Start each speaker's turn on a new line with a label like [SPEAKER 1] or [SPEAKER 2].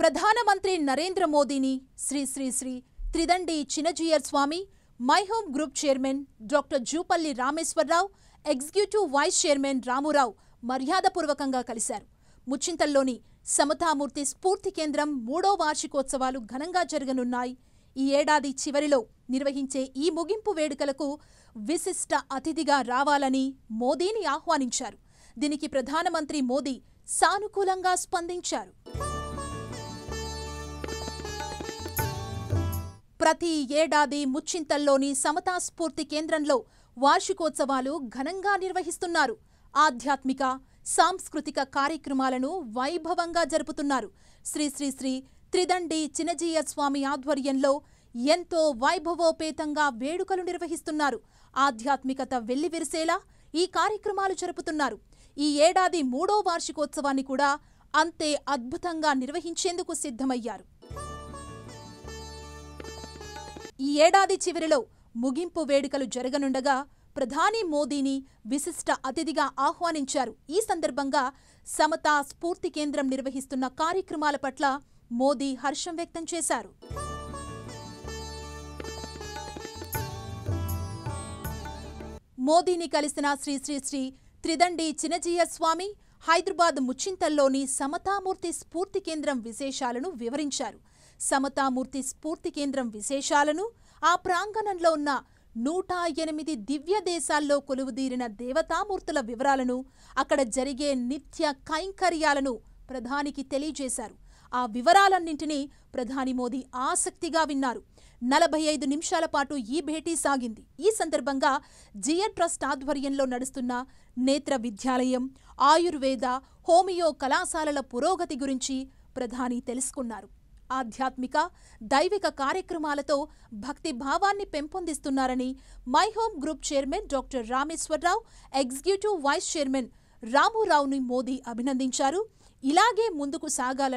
[SPEAKER 1] ప్రధానమంత్రి నరేంద్ర మోదీని Shri Shri Shri Tridandi Chinajeeyar Swami, My Home Group chairman doctor Jupally Rameshwar Rao, executive vice chairman Ramu Rao మర్యాదపూర్వకంగా కలిశారు. ముచ్చింతల్లోని సమతామూర్తి స్ఫూర్తి కేంద్రం 3వ వార్షికోత్సవాలు ఘనంగా జరగనున్నాయి. ఈ ఏడాది చివరిలో నిర్వహించే ఈ ముగింపు వేడుకలకు విశిష్ట అతిథిగా రావాలని మోదీని ఆహ్వానించారు. దీనికి ప్రధానమంత్రి మోదీ సానుకూలంగా స్పందించారు. ప్రతి ఏడాది ముచ్చింతల్లోని సమతా స్ఫూర్తి కేంద్రంలో వార్షికోత్సవాలు ఘనంగా నిర్వహిస్తున్నారు. ఆధ్యాత్మిక, సాంస్కృతిక కార్యక్రమాలను వైభవంగా జరుపుతున్నారు. శ్రీ శ్రీ శ్రీ త్రిదండి చినజీయర్ స్వామి ఆధ్వర్యంలో ఎంతో వైభవోపేతంగా వేడుకలు నిర్వహిస్తున్నారు. ఆధ్యాత్మికత వెల్లివిరిసేలా ఈ కార్యక్రమాలు జరుపుతున్నారు. ఈ ఏడాది 3వ వార్షికోత్సవాన్ని కూడా అంతే అద్భుతంగా నిర్వహించేందుకు సిద్ధమయ్యారు. ఈ ఏడాది చివరిలో ముగింపు వేడుకలు జరగనుండగా ప్రధాని మోదీని విశిష్ట అతిథిగా ఆహ్వానించారు. ఈ సందర్భంగా సమతా స్ఫూర్తి కేంద్రం నిర్వహిస్తున్న కార్యక్రమాల పట్ల మోదీ హర్షం వ్యక్తం చేశారు. మోదీని కలిసిన శ్రీ శ్రీ శ్రీ త్రిదండి చినజీయర్ స్వామి హైదరాబాద్ ముచ్చింతల్లోని సమతామూర్తి స్ఫూర్తి కేంద్రం విశేషాలను వివరించారు. సమతామూర్తి స్ఫూర్తి కేంద్రం విశేషాలను, ఆ ప్రాంగణంలో ఉన్న 108 దివ్య దేశాల్లో కొలువుదీరిన దేవతామూర్తుల వివరాలను, అక్కడ జరిగే నిత్య కైంకర్యాలను ప్రధానికి తెలియజేశారు. ఆ వివరాలన్నింటినీ ప్రధాని మోదీ ఆసక్తిగా విన్నారు. 45 నిమిషాల పాటు ఈ భేటీ సాగింది. ఈ సందర్భంగా జియర్ ట్రస్ట్ ఆధ్వర్యంలో నడుస్తున్న నేత్ర విద్యాలయం, ఆయుర్వేద, హోమియో కళాశాలల పురోగతి గురించి ప్రధాని తెలుసుకున్నారు. ఆధ్యాత్మిక, దైవిక కార్యక్రమాలతో భక్తి భావాన్ని పెంపొందిస్తున్నారని My Home Group chairman doctor Rameshwar Rao, executive vice chairman రామురావుని మోదీ అభినందించారు. ఇలాగే ముందుకు సాగాలని